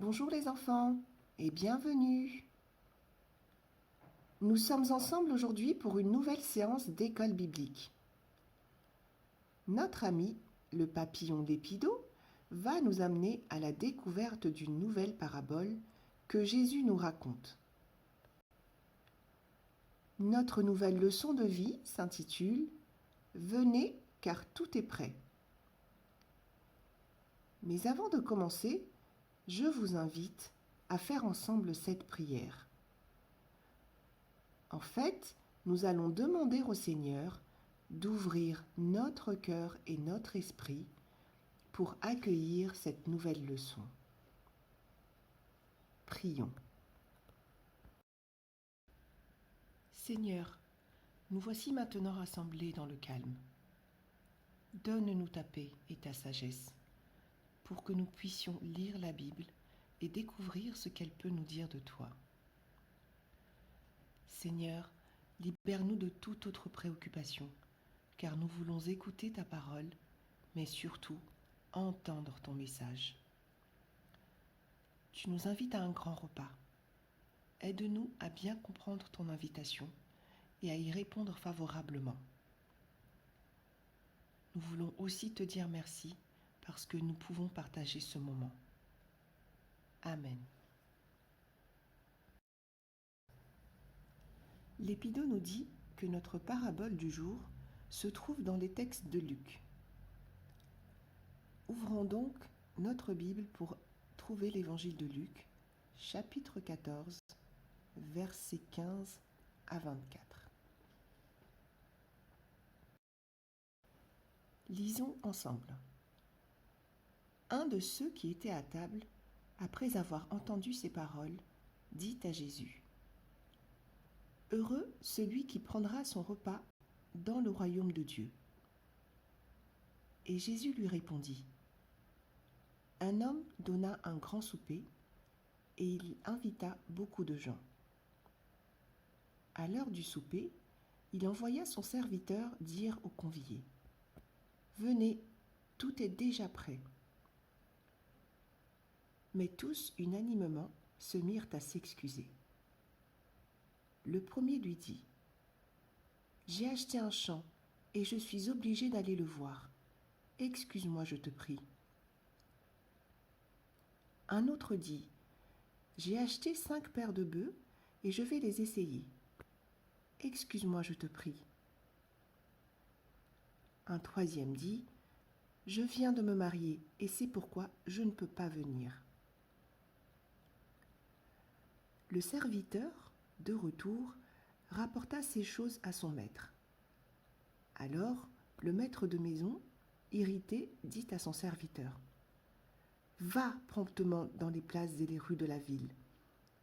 Bonjour les enfants et bienvenue. Nous sommes ensemble aujourd'hui pour une nouvelle séance d'école biblique. Notre ami, le papillon Lépido, va nous amener à la découverte d'une nouvelle parabole que Jésus nous raconte. Notre nouvelle leçon de vie s'intitule « Venez car tout est prêt ». Mais avant de commencer, je vous invite à faire ensemble cette prière. En fait, nous allons demander au Seigneur d'ouvrir notre cœur et notre esprit pour accueillir cette nouvelle leçon. Prions. Seigneur, nous voici maintenant rassemblés dans le calme. Donne-nous ta paix et ta sagesse pour que nous puissions lire la Bible et découvrir ce qu'elle peut nous dire de toi. Seigneur, libère-nous de toute autre préoccupation, car nous voulons écouter ta parole, mais surtout entendre ton message. Tu nous invites à un grand repas. Aide-nous à bien comprendre ton invitation et à y répondre favorablement. Nous voulons aussi te dire merci parce que nous pouvons partager ce moment. Amen. Lépido nous dit que notre parabole du jour se trouve dans les textes de Luc. Ouvrons donc notre Bible pour trouver l'évangile de Luc, chapitre 14, versets 15 à 24. Lisons ensemble. Un de ceux qui étaient à table, après avoir entendu ces paroles, dit à Jésus : « Heureux celui qui prendra son repas dans le royaume de Dieu. » Et Jésus lui répondit : « Un homme donna un grand souper, et il invita beaucoup de gens. À l'heure du souper, il envoya son serviteur dire aux conviés : « Venez, tout est déjà prêt. » Mais tous, unanimement, se mirent à s'excuser. Le premier lui dit : « J'ai acheté un champ et je suis obligé d'aller le voir. Excuse-moi, je te prie. » Un autre dit : « J'ai acheté 5 paires de bœufs et je vais les essayer. Excuse-moi, je te prie. » Un troisième dit : « Je viens de me marier et c'est pourquoi je ne peux pas venir. » Le serviteur, de retour, rapporta ces choses à son maître. Alors, le maître de maison, irrité, dit à son serviteur : « Va promptement dans les places et les rues de la ville,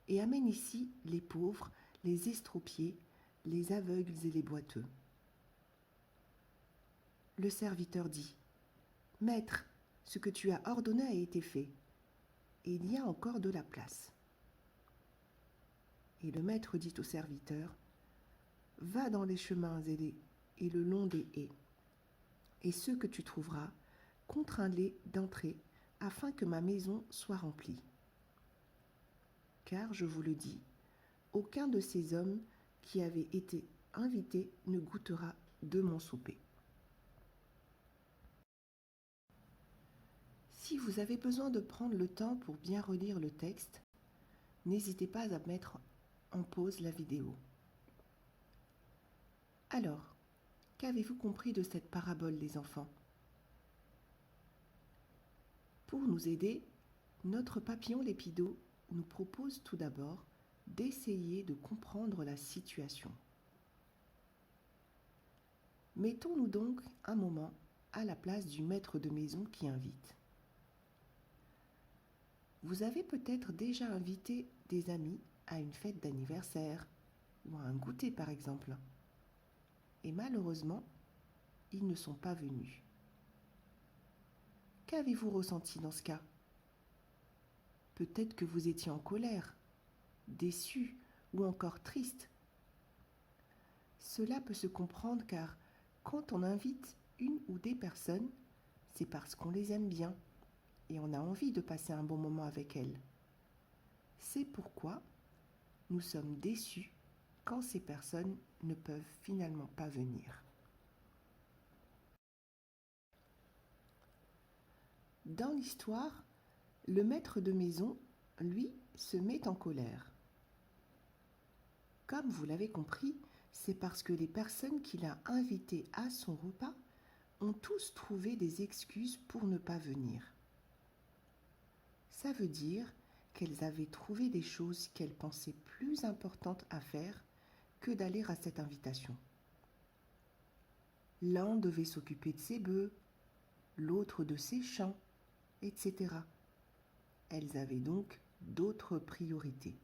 et amène ici les pauvres, les estropiés, les aveugles et les boiteux. » Le serviteur dit : « Maître, ce que tu as ordonné a été fait, et il y a encore de la place. » Et le maître dit au serviteur : « Va dans les chemins et le long des haies, et ceux que tu trouveras, contrains-les d'entrer, afin que ma maison soit remplie. Car, je vous le dis, aucun de ces hommes qui avaient été invités ne goûtera de mon souper. » Si vous avez besoin de prendre le temps pour bien relire le texte, n'hésitez pas à mettre en pause la vidéo. Alors, qu'avez-vous compris de cette parabole, les enfants ? Pour nous aider, notre papillon Lépido nous propose tout d'abord d'essayer de comprendre la situation. Mettons-nous donc un moment à la place du maître de maison qui invite. Vous avez peut-être déjà invité des amis à une fête d'anniversaire ou à un goûter par exemple. Et malheureusement, ils ne sont pas venus. Qu'avez-vous ressenti dans ce cas ? Peut-être que vous étiez en colère, déçu ou encore triste. Cela peut se comprendre car quand on invite une ou des personnes, c'est parce qu'on les aime bien et on a envie de passer un bon moment avec elles. C'est pourquoi nous sommes déçus quand ces personnes ne peuvent finalement pas venir. Dans l'histoire, le maître de maison, lui, se met en colère. Comme vous l'avez compris, c'est parce que les personnes qu'il a invitées à son repas ont tous trouvé des excuses pour ne pas venir. Ça veut dire qu'elles avaient trouvé des choses qu'elles pensaient plus importantes à faire que d'aller à cette invitation. L'un devait s'occuper de ses bœufs, l'autre de ses champs, etc. Elles avaient donc d'autres priorités.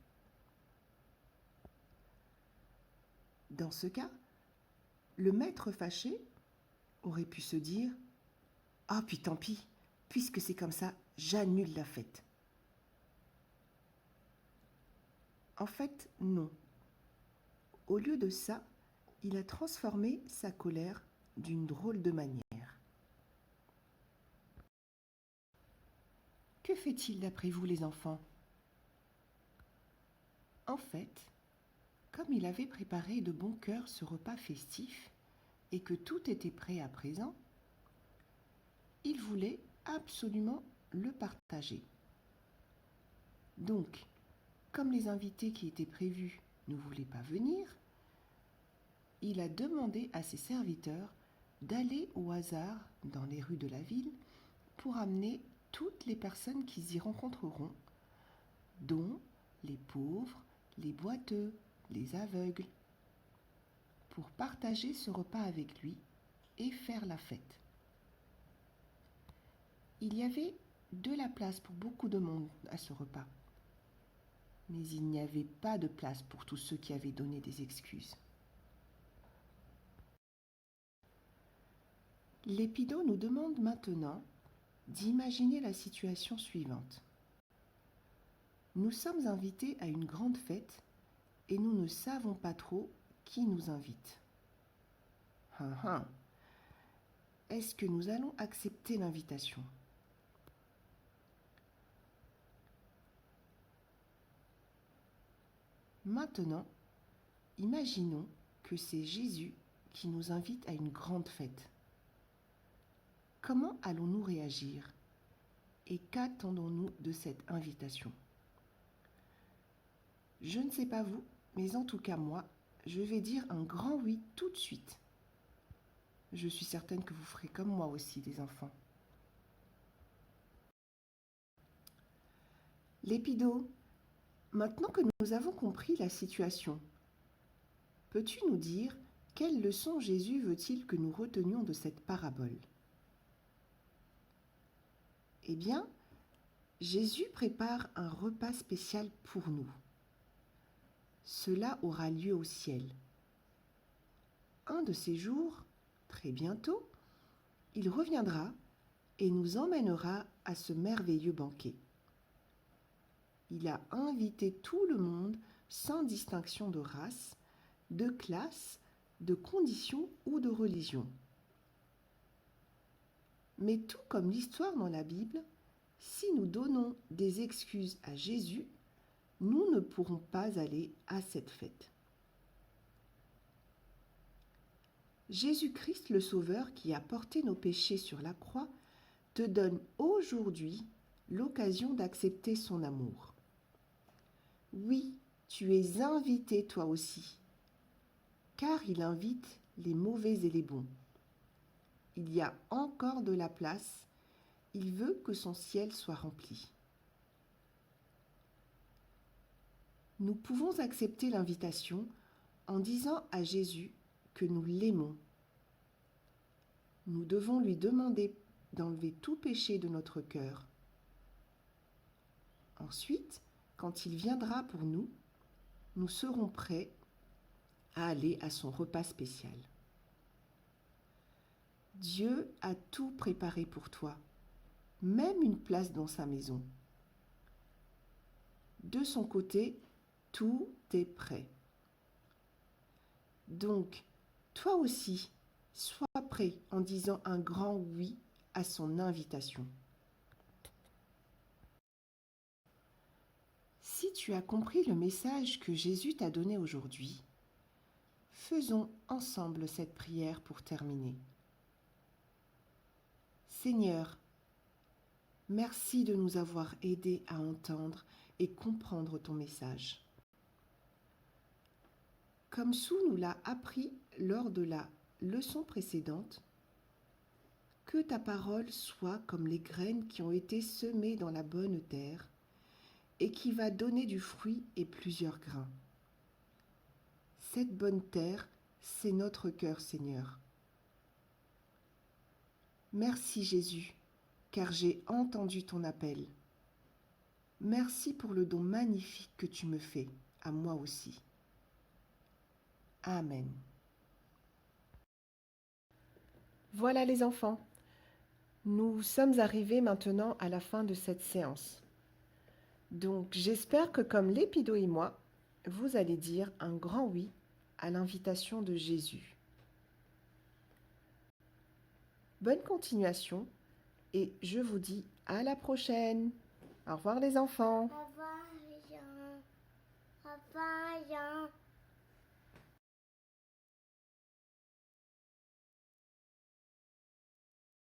Dans ce cas, le maître fâché aurait pu se dire « Ah, puis tant pis, puisque c'est comme ça, j'annule la fête. » En fait, non. Au lieu de ça, il a transformé sa colère d'une drôle de manière. Que fait-il d'après vous, les enfants? En fait, comme il avait préparé de bon cœur ce repas festif et que tout était prêt à présent, il voulait absolument le partager. Donc, comme les invités qui étaient prévus ne voulaient pas venir, il a demandé à ses serviteurs d'aller au hasard dans les rues de la ville pour amener toutes les personnes qu'ils y rencontreront, dont les pauvres, les boiteux, les aveugles, pour partager ce repas avec lui et faire la fête. Il y avait de la place pour beaucoup de monde à ce repas, mais il n'y avait pas de place pour tous ceux qui avaient donné des excuses. Lépido nous demande maintenant d'imaginer la situation suivante. Nous sommes invités à une grande fête et nous ne savons pas trop qui nous invite. Est-ce que nous allons accepter l'invitation? Maintenant, imaginons que c'est Jésus qui nous invite à une grande fête. Comment allons-nous réagir? Et qu'attendons-nous de cette invitation? Je ne sais pas vous, mais en tout cas moi, je vais dire un grand oui tout de suite. Je suis certaine que vous ferez comme moi aussi, les enfants. Lépido, maintenant que nous avons compris la situation, peux-tu nous dire quelle leçon Jésus veut-il que nous retenions de cette parabole? Eh bien, Jésus prépare un repas spécial pour nous. Cela aura lieu au ciel. Un de ces jours, très bientôt, il reviendra et nous emmènera à ce merveilleux banquet. Il a invité tout le monde sans distinction de race, de classe, de condition ou de religion. Mais tout comme l'histoire dans la Bible, si nous donnons des excuses à Jésus, nous ne pourrons pas aller à cette fête. Jésus-Christ le Sauveur qui a porté nos péchés sur la croix te donne aujourd'hui l'occasion d'accepter son amour. Oui, tu es invité toi aussi, car il invite les mauvais et les bons. Il y a encore de la place, il veut que son ciel soit rempli. Nous pouvons accepter l'invitation en disant à Jésus que nous l'aimons. Nous devons lui demander d'enlever tout péché de notre cœur. Ensuite, quand il viendra pour nous, nous serons prêts à aller à son repas spécial. Dieu a tout préparé pour toi, même une place dans sa maison. De son côté, tout est prêt. Donc, toi aussi, sois prêt en disant un grand oui à son invitation. Si tu as compris le message que Jésus t'a donné aujourd'hui, faisons ensemble cette prière pour terminer. Seigneur, merci de nous avoir aidés à entendre et comprendre ton message. Comme Sue nous l'a appris lors de la leçon précédente, que ta parole soit comme les graines qui ont été semées dans la bonne terre et qui va donner du fruit et plusieurs grains. Cette bonne terre, c'est notre cœur, Seigneur. Merci Jésus, car j'ai entendu ton appel. Merci pour le don magnifique que tu me fais, à moi aussi. Amen. Voilà les enfants, nous sommes arrivés maintenant à la fin de cette séance. Donc j'espère que comme Lépido et moi, vous allez dire un grand oui à l'invitation de Jésus. Bonne continuation et je vous dis à la prochaine. Au revoir les enfants. Au revoir, Jean. Au revoir, Jean.